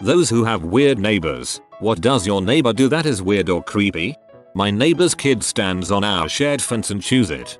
Those who have weird neighbors. What does your neighbor do that is weird or creepy? My neighbor's kid stands on our shared fence and chews it.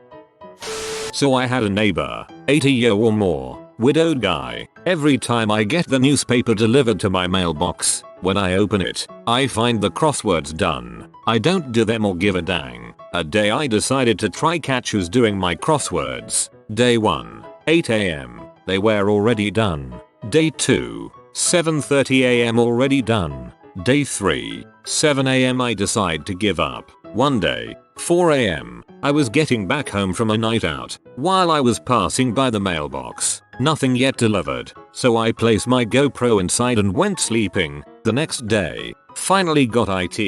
So I had a neighbor, 80-year or more, widowed guy. Every time I get the newspaper delivered to my mailbox, when I open it, I find the crosswords done. I don't do them or give a dang. A day I decided to try catch who's doing my crosswords. Day 1, 8 AM, they were already done. Day 2, 7:30 AM already done. Day 3, 7 AM I decide to give up. One day, 4 AM, I was getting back home from a night out. While I was passing by the mailbox, nothing yet delivered, so I placed my GoPro inside and went sleeping. The next day, finally got IT.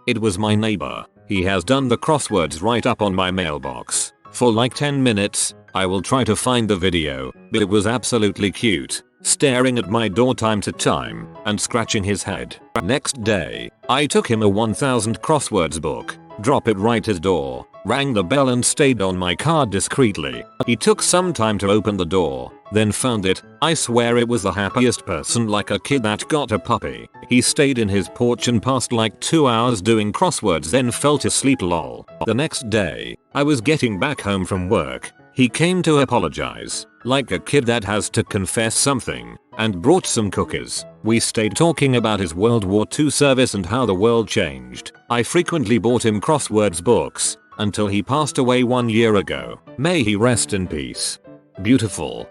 It was my neighbor. He has done the crosswords right up on my mailbox. For like 10 minutes, I will try to find the video, but it was absolutely cute. Staring at my door time to time and scratching his head. Next day, I took him a 1000 crosswords book, drop it right his door, rang the bell and stayed on my car discreetly. He took some time to open the door, then found it. I swear it was the happiest person, like a kid that got a puppy. He stayed in his porch and passed like 2 hours doing crosswords, then fell asleep lol. The next day, I was getting back home from work. He came to apologize, like a kid that has to confess something, and brought some cookies. We stayed talking about his World War II service and how the world changed. I frequently bought him crosswords books, until he passed away 1 year ago. May he rest in peace. Beautiful.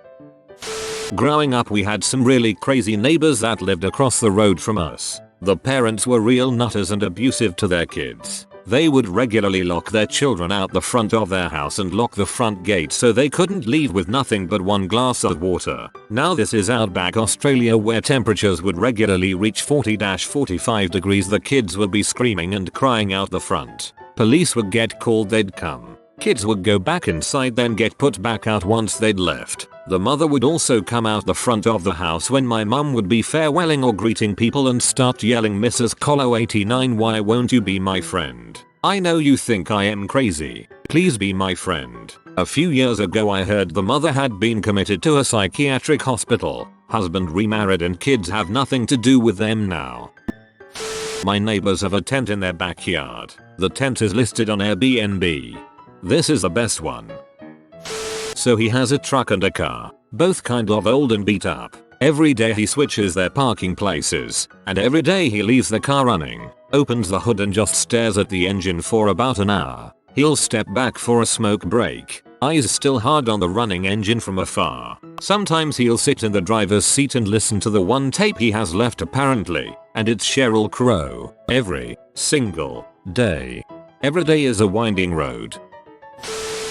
Growing up we had some really crazy neighbors that lived across the road from us. The parents were real nutters and abusive to their kids. They would regularly lock their children out the front of their house and lock the front gate so they couldn't leave with nothing but one glass of water. Now this is outback Australia where temperatures would regularly reach 40-45 degrees. The kids would be screaming and crying out the front. Police would get called, they'd come. Kids would go back inside then get put back out once they'd left. The mother would also come out the front of the house when my mum would be farewelling or greeting people and start yelling, "Mrs. Colo 89, why won't you be my friend? I know you think I am crazy. Please be my friend." A few years ago I heard the mother had been committed to a psychiatric hospital. Husband remarried and kids have nothing to do with them now. My neighbors have a tent in their backyard. The tent is listed on Airbnb. This is the best one. So he has a truck and a car, both kind of old and beat up. Every day he switches their parking places, and every day he leaves the car running, opens the hood and just stares at the engine for about an hour. He'll step back for a smoke break, eyes still hard on the running engine from afar. Sometimes he'll sit in the driver's seat and listen to the one tape he has left apparently, and it's Sheryl Crow. Every single day. Every day is a winding road.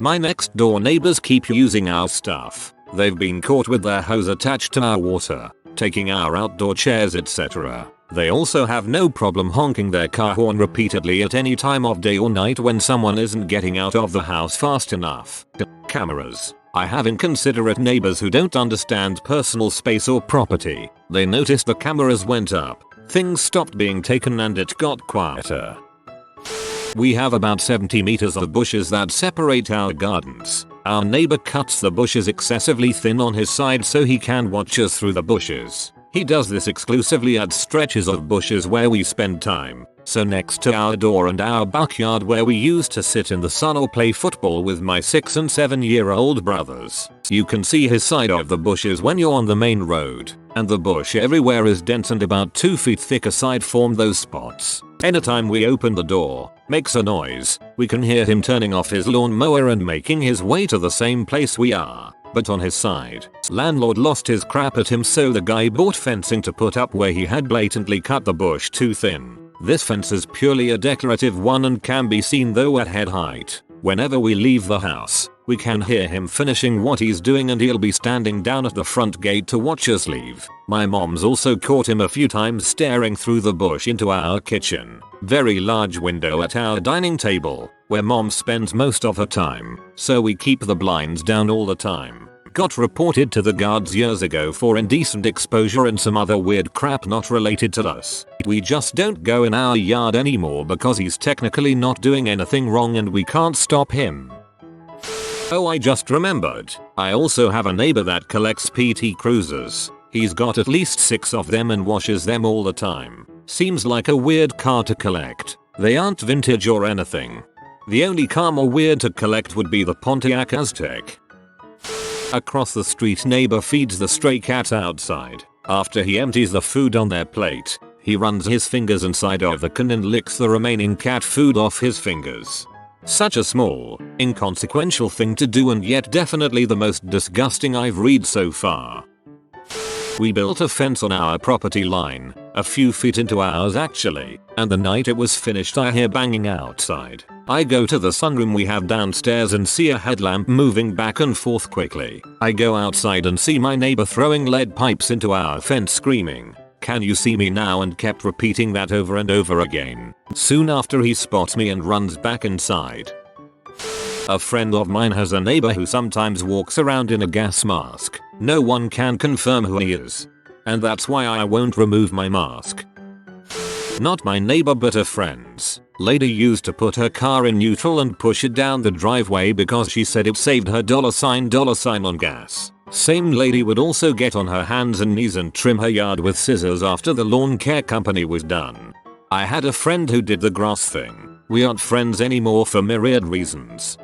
My next door neighbors keep using our stuff. They've been caught with their hose attached to our water, taking our outdoor chairs, etc. They also have no problem honking their car horn repeatedly at any time of day or night when someone isn't getting out of the house fast enough. Cameras. I have inconsiderate neighbors who don't understand personal space or property. They noticed the cameras went up, things stopped being taken and it got quieter. We have about 70 meters of bushes that separate our gardens. Our neighbor cuts the bushes excessively thin on his side so he can watch us through the bushes. He does this exclusively at stretches of bushes where we spend time. So next to our door and our backyard where we used to sit in the sun or play football with my 6 and 7-year-old brothers. You can see his side of the bushes when you're on the main road, and the bush everywhere is dense and about 2 feet thick aside from those spots. Anytime we open the door, makes a noise, we can hear him turning off his lawnmower and making his way to the same place we are, but on his side. Landlord lost his crap at him, so the guy bought fencing to put up where he had blatantly cut the bush too thin. This fence is purely a decorative one and can be seen though at head height. Whenever we leave the house, we can hear him finishing what he's doing and he'll be standing down at the front gate to watch us leave. My mom's also caught him a few times staring through the bush into our kitchen. Very large window at our dining table, where mom spends most of her time, so we keep the blinds down all the time. Got reported to the guards years ago for indecent exposure and some other weird crap not related to us. We just don't go in our yard anymore because he's technically not doing anything wrong and we can't stop him. Oh, I just remembered. I also have a neighbor that collects PT Cruisers. He's got at least 6 of them and washes them all the time. Seems like a weird car to collect. They aren't vintage or anything. The only car more weird to collect would be the Pontiac Aztek. Across the street, neighbor feeds the stray cat outside. After he empties the food on their plate, he runs his fingers inside of the can and licks the remaining cat food off his fingers. Such a small, inconsequential thing to do, and yet definitely the most disgusting I've read so far. We built a fence on our property line, a few feet into ours actually, and the night it was finished I hear banging outside. I go to the sunroom we have downstairs and see a headlamp moving back and forth quickly. I go outside and see my neighbor throwing lead pipes into our fence screaming, "Can you see me now?" and kept repeating that over and over again. Soon after he spots me and runs back inside. A friend of mine has a neighbor who sometimes walks around in a gas mask. No one can confirm who he is. And that's why I won't remove my mask. Not my neighbor but a friend's. Lady used to put her car in neutral and push it down the driveway because she said it saved her $sign on gas. Same lady would also get on her hands and knees and trim her yard with scissors after the lawn care company was done. I had a friend who did the grass thing. We aren't friends anymore for myriad reasons.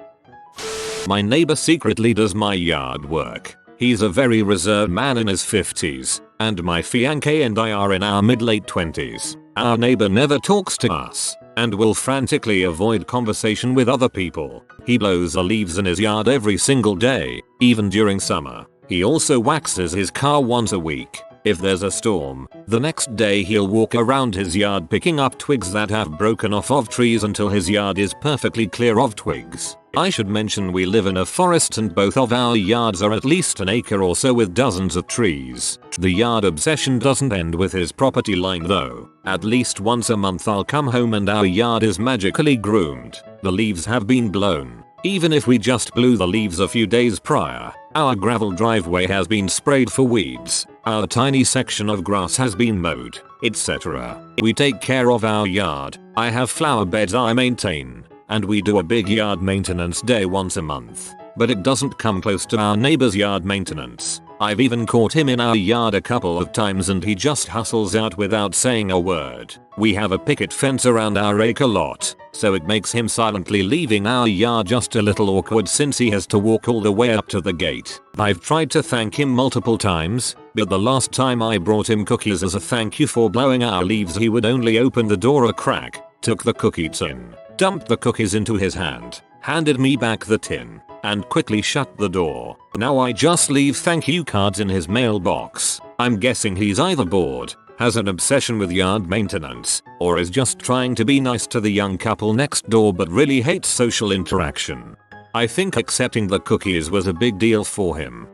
My neighbor secretly does my yard work. He's a very reserved man in his 50s, and my fiancé and I are in our mid-late 20s. Our neighbor never talks to us, and will frantically avoid conversation with other people. He blows the leaves in his yard every single day, even during summer. He also waxes his car once a week. If there's a storm, the next day he'll walk around his yard picking up twigs that have broken off of trees until his yard is perfectly clear of twigs. I should mention we live in a forest and both of our yards are at least an acre or so with dozens of trees. The yard obsession doesn't end with his property line though. At least once a month I'll come home and our yard is magically groomed. The leaves have been blown. Even if we just blew the leaves a few days prior, our gravel driveway has been sprayed for weeds, our tiny section of grass has been mowed, etc. We take care of our yard. I have flower beds I maintain, and we do a big yard maintenance day once a month. But it doesn't come close to our neighbor's yard maintenance. I've even caught him in our yard a couple of times and he just hustles out without saying a word. We have a picket fence around our acre lot, so it makes him silently leaving our yard just a little awkward since he has to walk all the way up to the gate. I've tried to thank him multiple times, but the last time I brought him cookies as a thank you for blowing our leaves he would only open the door a crack, took the cookie tin, dumped the cookies into his hand, handed me back the tin, and quickly shut the door. Now I just leave thank you cards in his mailbox. I'm guessing he's either bored, has an obsession with yard maintenance, or is just trying to be nice to the young couple next door but really hates social interaction. I think accepting the cookies was a big deal for him.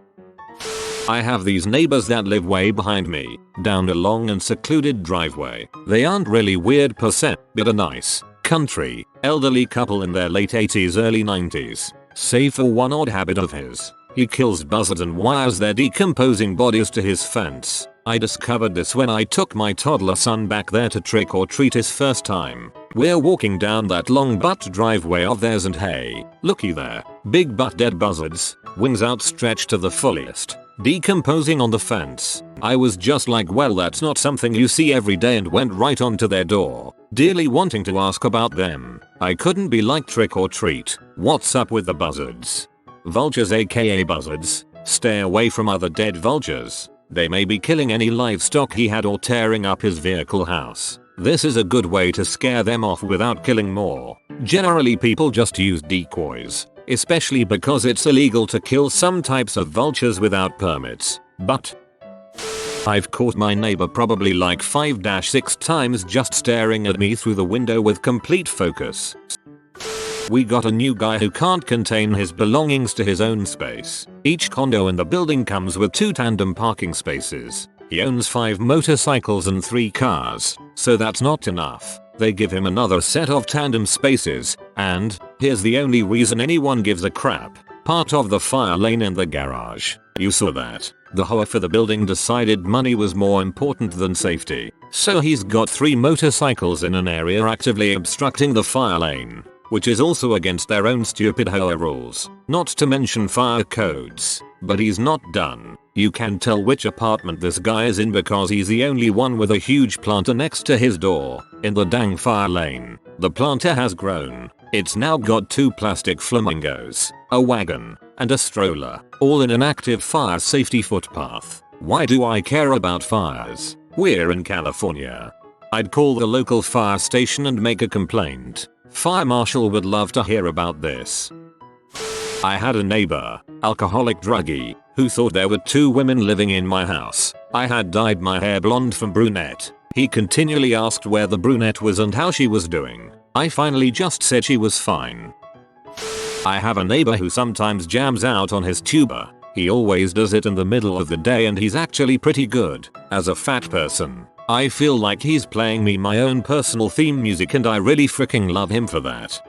I have these neighbors that live way behind me, down a long and secluded driveway. They aren't really weird per se, but a nice, country, elderly couple in their late 80s early 90s. Save for one odd habit of his. He kills buzzards and wires their decomposing bodies to his fence. I discovered this when I took my toddler son back there to trick or treat his first time. We're walking down that long butt driveway of theirs and hey, looky there. Big butt dead buzzards, wings outstretched to the fullest, decomposing on the fence. I was just like, well, that's not something you see every day, and went right on to their door, dearly wanting to ask about them. I couldn't be like, trick or treat, what's up with the buzzards? Vultures aka buzzards, stay away from other dead vultures. They may be killing any livestock he had or tearing up his vehicle house. This is a good way to scare them off without killing more. Generally people just use decoys, especially because it's illegal to kill some types of vultures without permits. But I've caught my neighbor probably like 5-6 times just staring at me through the window with complete focus. We got a new guy who can't contain his belongings to his own space. Each condo in the building comes with 2 tandem parking spaces. He owns 5 motorcycles and 3 cars, so that's not enough. They give him another set of tandem spaces, and here's the only reason anyone gives a crap. Part of the fire lane in the garage. You saw that. The hoe for the building decided money was more important than safety. So he's got 3 motorcycles in an area actively obstructing the fire lane, which is also against their own stupid HOA rules, not to mention fire codes. But he's not done. You can tell which apartment this guy is in because he's the only one with a huge planter next to his door, in the dang fire lane. The planter has grown. It's now got 2 plastic flamingos, a wagon, and a stroller, all in an active fire safety footpath. Why do I care about fires? We're in California. I'd call the local fire station and make a complaint. Fire marshal would love to hear about this. I had a neighbor, alcoholic druggie, who thought there were 2 women living in my house. I had dyed my hair blonde from brunette. He continually asked where the brunette was and how she was doing. I finally just said she was fine. I have a neighbor who sometimes jams out on his tuba. He always does it in the middle of the day and he's actually pretty good. As a fat person, I feel like he's playing me my own personal theme music and I really freaking love him for that.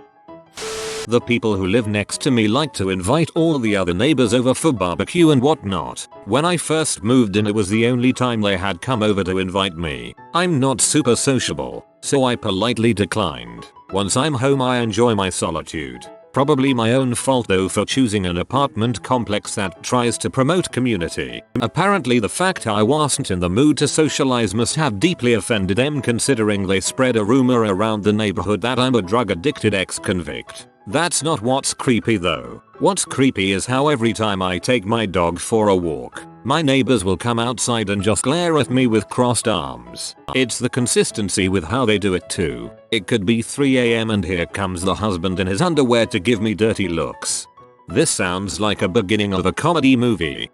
The people who live next to me like to invite all the other neighbors over for barbecue and whatnot. When I first moved in, it was the only time they had come over to invite me. I'm not super sociable, so I politely declined. Once I'm home, I enjoy my solitude. Probably my own fault though for choosing an apartment complex that tries to promote community. Apparently the fact I wasn't in the mood to socialize must have deeply offended them, considering they spread a rumor around the neighborhood that I'm a drug addicted ex-convict. That's not what's creepy though. What's creepy is how every time I take my dog for a walk, my neighbors will come outside and just glare at me with crossed arms. It's the consistency with how they do it too. It could be 3 AM and here comes the husband in his underwear to give me dirty looks. This sounds like a beginning of a comedy movie.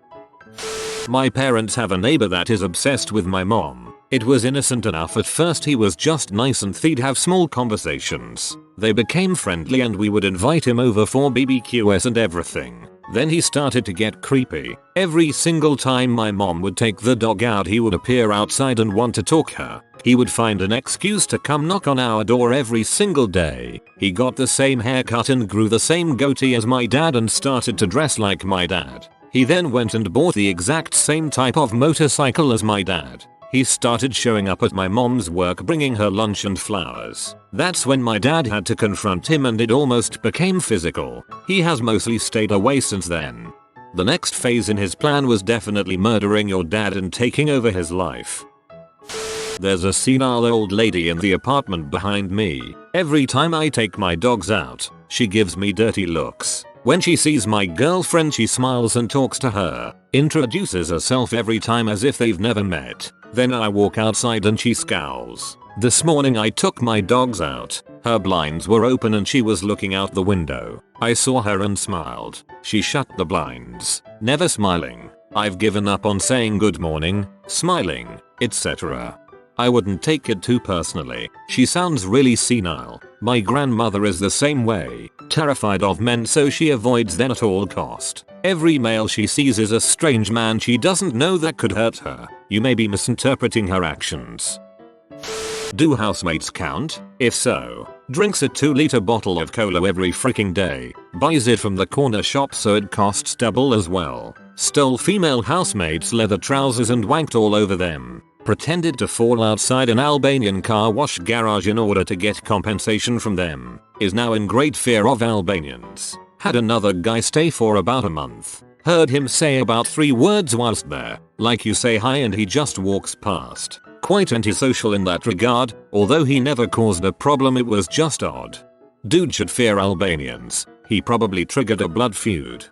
My parents have a neighbor that is obsessed with my mom. It was innocent enough at first, he was just nice and they'd have small conversations. They became friendly and we would invite him over for BBQs and everything. Then he started to get creepy. Every single time my mom would take the dog out, he would appear outside and want to talk her. He would find an excuse to come knock on our door every single day. He got the same haircut and grew the same goatee as my dad and started to dress like my dad. He then went and bought the exact same type of motorcycle as my dad. He started showing up at my mom's work bringing her lunch and flowers. That's when my dad had to confront him and it almost became physical. He has mostly stayed away since then. The next phase in his plan was definitely murdering your dad and taking over his life. There's a senile old lady in the apartment behind me. Every time I take my dogs out, she gives me dirty looks. When she sees my girlfriend, she smiles and talks to her, introduces herself every time as if they've never met. Then I walk outside and she scowls. This morning I took my dogs out. Her blinds were open and she was looking out the window. I saw her and smiled. She shut the blinds, never smiling. I've given up on saying good morning, smiling, etc. I wouldn't take it too personally. She sounds really senile. My grandmother is the same way, terrified of men, so she avoids them at all cost. Every male she sees is a strange man she doesn't know that could hurt her. You may be misinterpreting her actions. Do housemates count? If so, drinks a 2-liter bottle of cola every freaking day, buys it from the corner shop so it costs double as well, stole female housemates' leather trousers and wanked all over them, pretended to fall outside an Albanian car wash garage in order to get compensation from them, is now in great fear of Albanians, had another guy stay for about a month, heard him say about 3 words whilst there, like you say hi and he just walks past. Quite antisocial in that regard, although he never caused a problem, it was just odd. Dude should fear Albanians, he probably triggered a blood feud.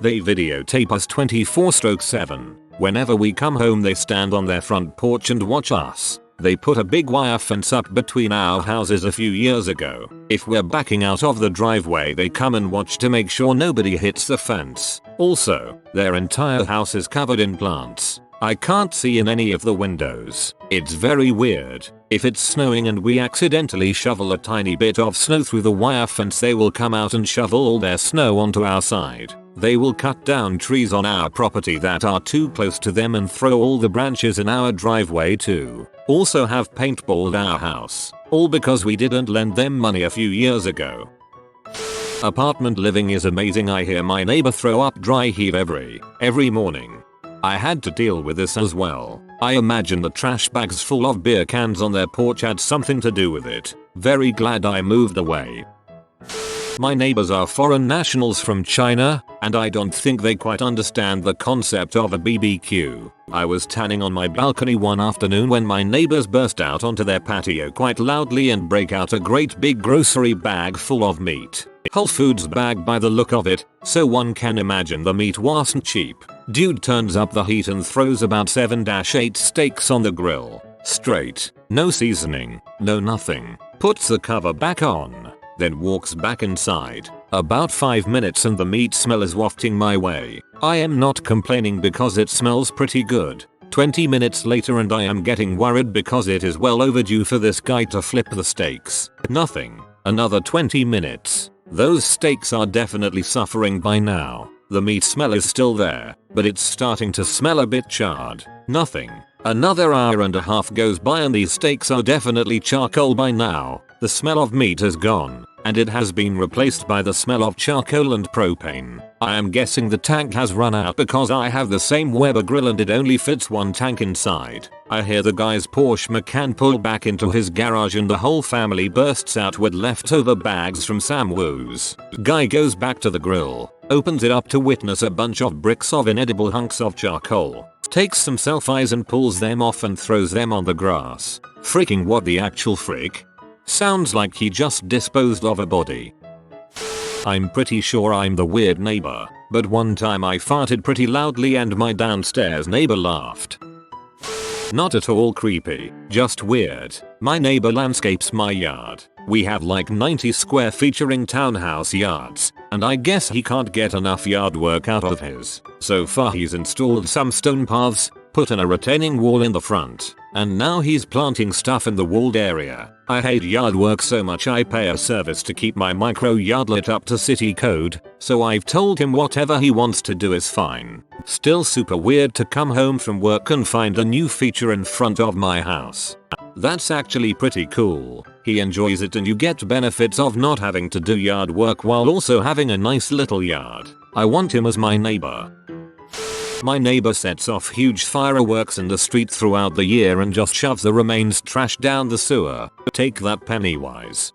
They videotape us 24/7. Whenever we come home they stand on their front porch and watch us. They put a big wire fence up between our houses a few years ago. If we're backing out of the driveway they come and watch to make sure nobody hits the fence. Also, their entire house is covered in plants. I can't see in any of the windows. It's very weird. If it's snowing and we accidentally shovel a tiny bit of snow through the wire fence, they will come out and shovel all their snow onto our side. They will cut down trees on our property that are too close to them and throw all the branches in our driveway too. Also have paintballed our house. All because we didn't lend them money a few years ago. Apartment living is amazing. I hear my neighbor throw up dry heave every morning. I had to deal with this as well. I imagine the trash bags full of beer cans on their porch had something to do with it. Very glad I moved away. My neighbors are foreign nationals from China, and I don't think they quite understand the concept of a BBQ. I was tanning on my balcony one afternoon when my neighbors burst out onto their patio quite loudly and break out a great big grocery bag full of meat. Whole Foods bag by the look of it, so one can imagine the meat wasn't cheap. Dude turns up the heat and throws about 7-8 steaks on the grill. Straight. No seasoning. No nothing. Puts the cover back on. Then walks back inside. About 5 minutes and the meat smell is wafting my way. I am not complaining because it smells pretty good. 20 minutes later and I am getting worried because it is well overdue for this guy to flip the steaks. Nothing. Another 20 minutes. Those steaks are definitely suffering by now. The meat smell is still there, but it's starting to smell a bit charred. Nothing. Another hour and a half goes by and these steaks are definitely charcoal by now. The smell of meat is gone, and it has been replaced by the smell of charcoal and propane. I am guessing the tank has run out because I have the same Weber grill and it only fits one tank inside. I hear the guy's Porsche Macan pull back into his garage and the whole family bursts out with leftover bags from Sam Woo's. Guy goes back to the grill, opens it up to witness a bunch of bricks of inedible hunks of charcoal, takes some selfies and pulls them off and throws them on the grass. Freaking what the actual frick? Sounds like he just disposed of a body. I'm pretty sure I'm the weird neighbor, but one time I farted pretty loudly and my downstairs neighbor laughed. Not at all creepy, just weird. My neighbor landscapes my yard. We have like 90 square featuring townhouse yards, and I guess he can't get enough yard work out of his. So far he's installed some stone paths, put in a retaining wall in the front, and now he's planting stuff in the walled area. I hate yard work so much I pay a service to keep my micro yardlet up to city code, so I've told him whatever he wants to do is fine. Still super weird to come home from work and find a new feature in front of my house. That's actually pretty cool. He enjoys it and you get benefits of not having to do yard work while also having a nice little yard. I want him as my neighbor. My neighbor sets off huge fireworks in the street throughout the year and just shoves the remains trash down the sewer. Take that, Pennywise.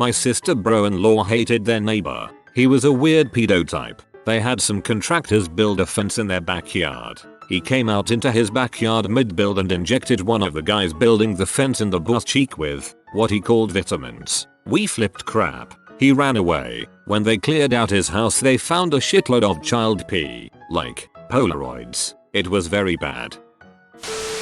My sister bro-in-law hated their neighbor. He was a weird pedo type. They had some contractors build a fence in their backyard. He came out into his backyard mid-build and injected one of the guys building the fence in the butt cheek with what he called vitamins. We flipped crap. He ran away. When they cleared out his house they found a shitload of child pee, like Polaroids. It was very bad.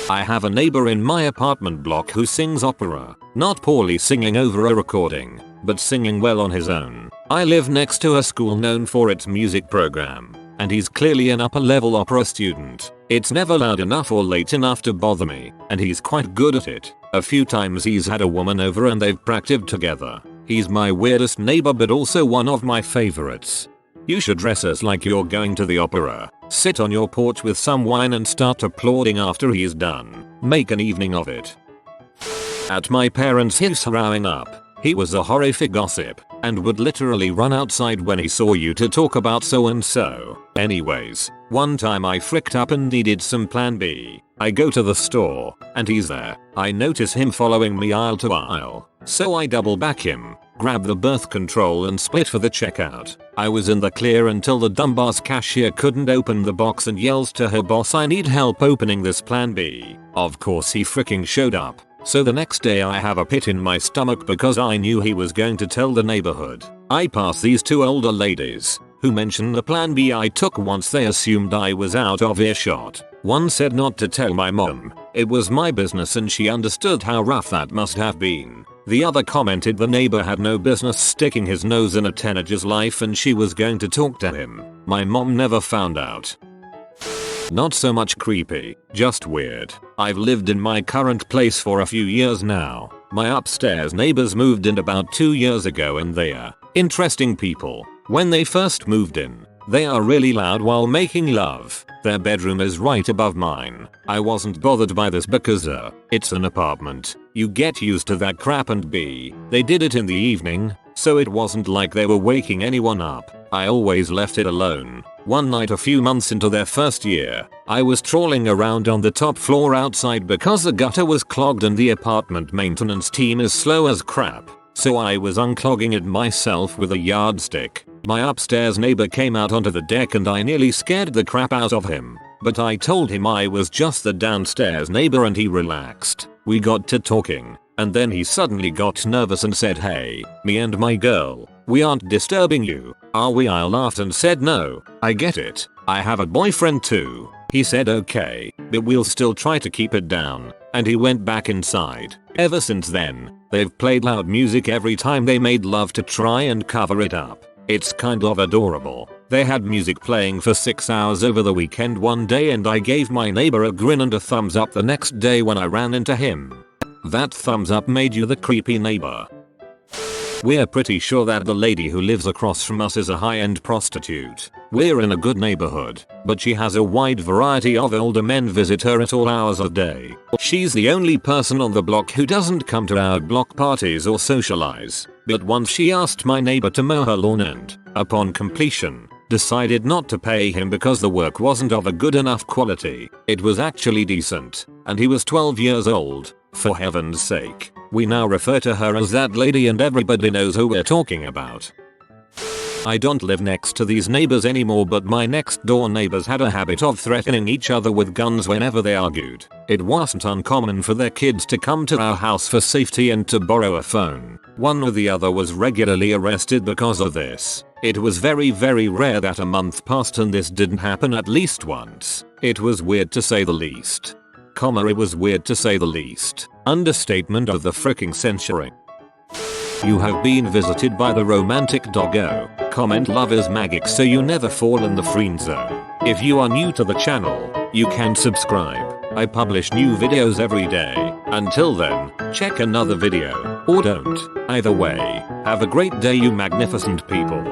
I have a neighbor in my apartment block who sings opera, not poorly singing over a recording, but singing well on his own. I live next to a school known for its music program, and he's clearly an upper level opera student. It's never loud enough or late enough to bother me, and he's quite good at it. A few times he's had a woman over and they've practiced together. He's my weirdest neighbor but also one of my favorites. You should dress us like you're going to the opera. Sit on your porch with some wine and start applauding after he's done. Make an evening of it. At my parents' house growing up, he was a horrific gossip and would literally run outside when he saw you to talk about so and so. Anyways, one time I fricked up and needed some plan B. I go to the store, and he's there. I notice him following me aisle to aisle, so I double back him, grab the birth control and split for the checkout. I was in the clear until the dumbass cashier couldn't open the box and yells to her boss, "I need help opening this plan B." Of course he freaking showed up. So the next day I have a pit in my stomach because I knew he was going to tell the neighborhood. I pass these two older ladies, who mentioned the plan B I took once they assumed I was out of earshot. One said not to tell my mom. It was my business and she understood how rough that must have been. The other commented the neighbor had no business sticking his nose in a teenager's life and she was going to talk to him. My mom never found out. Not so much creepy, just weird. I've lived in my current place for a few years now. My upstairs neighbors moved in about 2 years ago and they are interesting people. When they first moved in, they are really loud while making love. Their bedroom is right above mine. I wasn't bothered by this because it's an apartment. You get used to that crap, and B, they did it in the evening, so it wasn't like they were waking anyone up. I always left it alone. One night a few months into their first year, I was trawling around on the top floor outside because the gutter was clogged and the apartment maintenance team is slow as crap. so I was unclogging it myself with a yardstick. My upstairs neighbor came out onto the deck and I nearly scared the crap out of him. But I told him I was just the downstairs neighbor and he relaxed. We got to talking, and then he suddenly got nervous and said, "Hey, me and my girl, we aren't disturbing you, are we?" I laughed and said, "No, I get it. I have a boyfriend too." He said, "Okay, but we'll still try to keep it down," and he went back inside. Ever since then, they've played loud music every time they made love to try and cover it up. It's kind of adorable. They had music playing for 6 hours over the weekend one day and I gave my neighbor a grin and a thumbs up the next day when I ran into him. That thumbs up made you the creepy neighbor. We're pretty sure that the lady who lives across from us is a high-end prostitute. We're in a good neighborhood, but she has a wide variety of older men visit her at all hours of day. She's the only person on the block who doesn't come to our block parties or socialize. But once she asked my neighbor to mow her lawn and, upon completion, decided not to pay him because the work wasn't of a good enough quality. It was actually decent, and he was 12 years old. For heaven's sake, we now refer to her as that lady and everybody knows who we're talking about. I don't live next to these neighbors anymore, but my next door neighbors had a habit of threatening each other with guns whenever they argued. It wasn't uncommon for their kids to come to our house for safety and to borrow a phone. One or the other was regularly arrested because of this. It was very rare that a month passed and this didn't happen at least once. It was weird to say the least. It was weird to say the least. Understatement of the fricking century. You have been visited by the romantic doggo. Comment love is magic so you never fall in the friend zone. If you are new to the channel, you can subscribe. I publish new videos every day. Until then, check another video, or don't. Either way, have a great day you magnificent people.